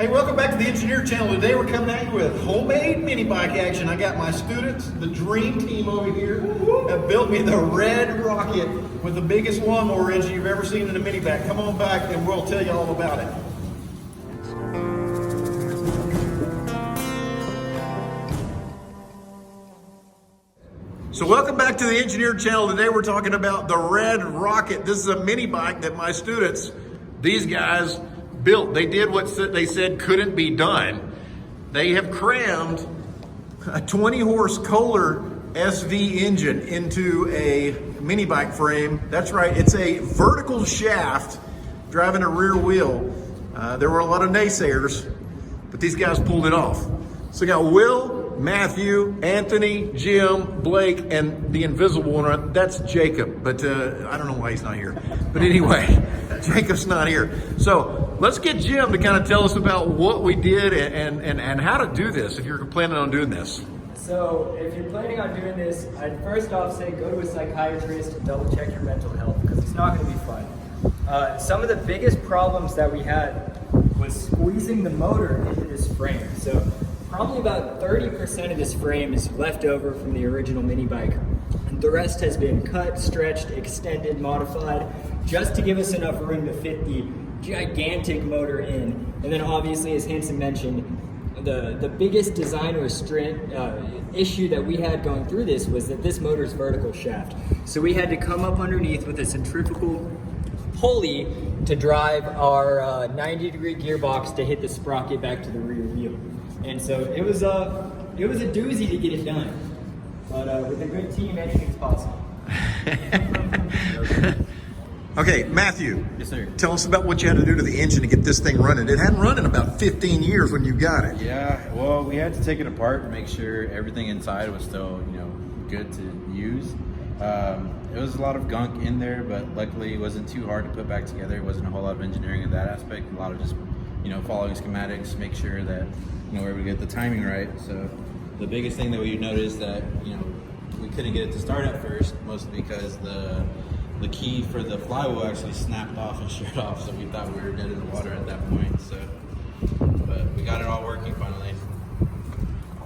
Hey, welcome back to the Engineer Channel. Today we're coming at you with homemade mini bike action. I got my students, the dream team over here, have built me the Red Rocket with the biggest lawnmower engine you've ever seen in a mini bike. Come on back and we'll tell you all about it. So welcome back to the Engineer Channel. Today we're talking about the Red Rocket. This is a mini bike that my students, these guys, built. They did what they said couldn't be done. They have crammed a 20 horse Kohler SV engine into a mini bike frame. That's right, it's a vertical shaft driving a rear wheel. There were a lot of naysayers, but these guys pulled it off. So we got Will, Matthew, Anthony, Jim, Blake, and the invisible one, that's Jacob, but I don't know why he's not here. But anyway, Jacob's not here. So let's get Jim to kind of tell us about what we did and how to do this if you're planning on doing this. So if you're planning on doing this, I'd first off say go to a psychiatrist and double check your mental health because it's not going to be fun. Some of the biggest problems that we had was squeezing the motor into this frame. So probably about 30% of this frame is left over from the original mini bike. And the rest has been cut, stretched, extended, modified, just to give us enough room to fit the gigantic motor in. And then obviously, as Hanson mentioned, the biggest design issue that we had going through this was that this motor's vertical shaft. So we had to come up underneath with a centrifugal pulley to drive our 90-degree gearbox to hit the sprocket back to the rear wheel. And so it was a doozy to get it done, but with a good team, anything's possible. Okay, Matthew. Yes, sir. Tell us about what you had to do to the engine to get this thing running. It hadn't run in about 15 years when you got it. Yeah, well, we had to take it apart and make sure everything inside was still, good to use. It was a lot of gunk in there, but luckily it wasn't too hard to put back together. It wasn't a whole lot of engineering in that aspect. A lot of just, following schematics, make sure that, where we get the timing right. So the biggest thing that we noticed that, we couldn't get it to start at first, mostly because the key for the flywheel actually snapped off and sheared off, so we thought we were dead in the water at that point. So, but we got it all working finally.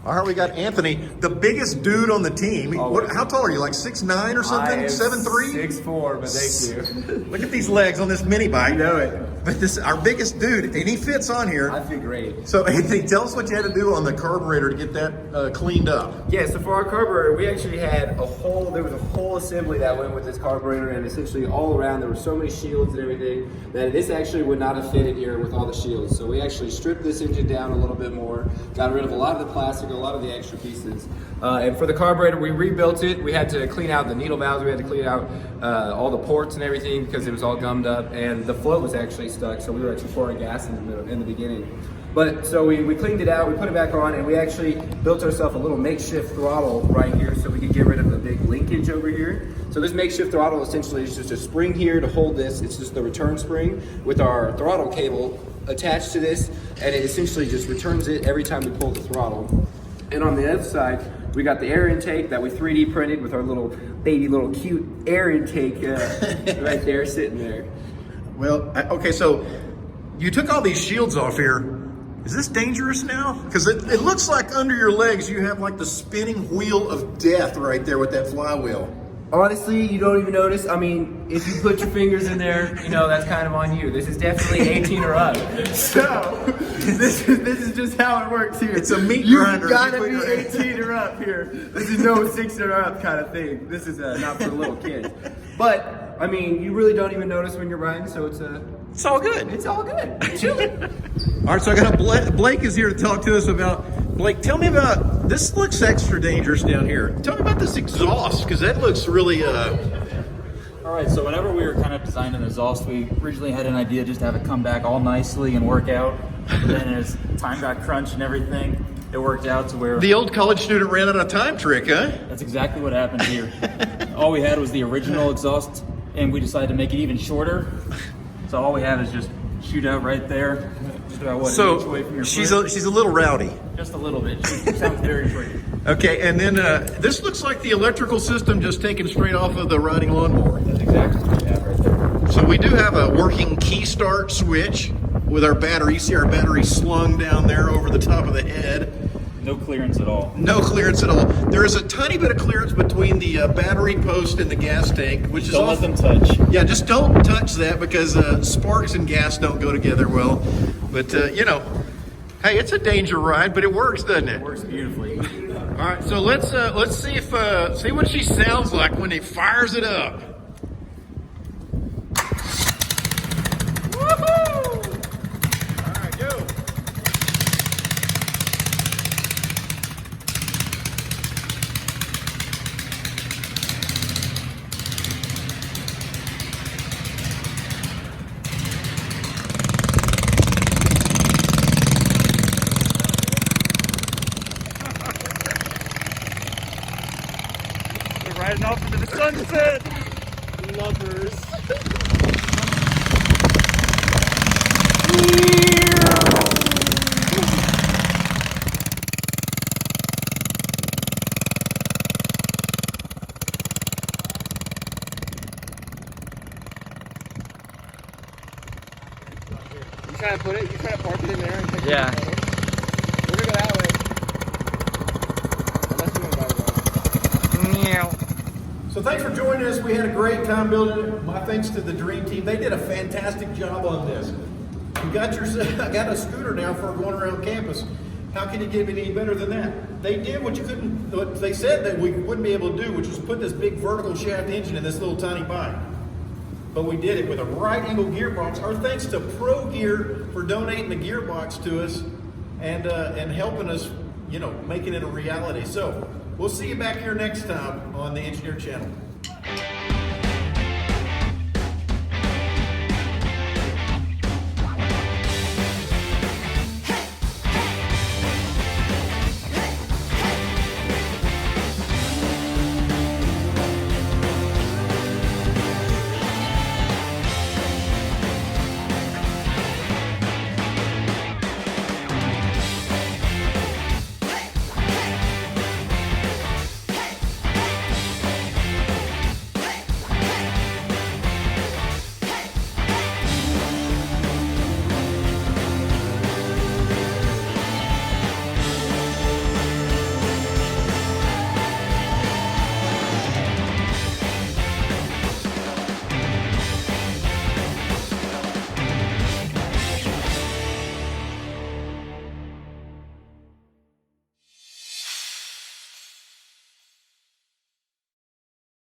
All right, we got Anthony, the biggest dude on the team. How tall are you, like 6'9" or something? 7'3"? 6'4", but thank you. Look at these legs on this mini bike. You know it. But this our biggest dude, and he fits on here. I feel great. So Anthony, tell us what you had to do on the carburetor to get that cleaned up. Yeah, so for our carburetor, we actually had there was a whole assembly that went with this carburetor, and essentially all around there were so many shields and everything that this actually would not have fitted here with all the shields. So we actually stripped this engine down a little bit more, got rid of a lot of the plastic, a lot of the extra pieces. And for the carburetor, we rebuilt it. We had to clean out the needle valves, we had to clean out all the ports and everything because it was all gummed up, and the float was actually stuck, so we were actually pouring gas in the beginning. But so we cleaned it out, we put it back on, and we actually built ourselves a little makeshift throttle right here so we could get rid of the big linkage over here. So this makeshift throttle essentially is just a spring here to hold this. It's just the return spring with our throttle cable attached to this, and it essentially just returns it every time we pull the throttle. And on the other side, we got the air intake that we 3D printed with our little cute air intake right there sitting there. Well, okay, so you took all these shields off here. Is this dangerous now? Because it looks like under your legs you have like the spinning wheel of death right there with that flywheel. Honestly, you don't even notice. I mean, if you put your fingers in there, that's kind of on you. This is definitely 18 or up. So, this is just how it works here. It's a meat grinder. You gotta be 18 or up here. This is no 6 or up kind of thing. This is not for little kids. But, I mean, you really don't even notice when you're riding, so it's all good. It's all good. Chilling. All right, so I got Blake is here to talk to us about. Blake, tell me about, this looks extra dangerous down here. Tell me about this exhaust, because that looks really, All right, so whenever we were kind of designing the exhaust, we originally had an idea just to have it come back all nicely and work out. But then as time got crunched and everything, it worked out to where... The old college student ran out of time trick, huh? That's exactly what happened here. All we had was the original exhaust, and we decided to make it even shorter. So all we have is just shoot out right there. Just about what, an inch away from your foot. She's a little rowdy. Just a little bit. She sounds very pretty. Okay, and then this looks like the electrical system just taken straight off of the riding lawnmower. That's exactly what we have right there. So we do have a working key start switch. with our battery. You see our battery slung down there over the top of the head. No clearance at all. No clearance at all. There is a tiny bit of clearance between the battery post and the gas tank, which is Don't let them touch. Yeah, just don't touch that because sparks and gas don't go together well. But you know, hey, it's a danger ride, but it works, doesn't it? It works beautifully. All right, so let's see if see what she sounds like when he fires it up. Woohoo! All right, go. We're riding off into the sunset. Lovers. You trying to put it? You trying to park it in there? And take Yeah. We're gonna go that way. Unless you want to go that way. So thanks for joining us. We had a great time building it. My thanks to the Dream Team. They did a fantastic job on this. You got I got a scooter now for going around campus. How can you get any better than that? They did what you couldn't, what they said that we wouldn't be able to do, which was put this big vertical shaft engine in this little tiny bike. But we did it with a right angle gearbox. Our thanks to Pro Gear for donating the gearbox to us and helping us, you know, making it a reality. So we'll see you back here next time on the Engineer Channel.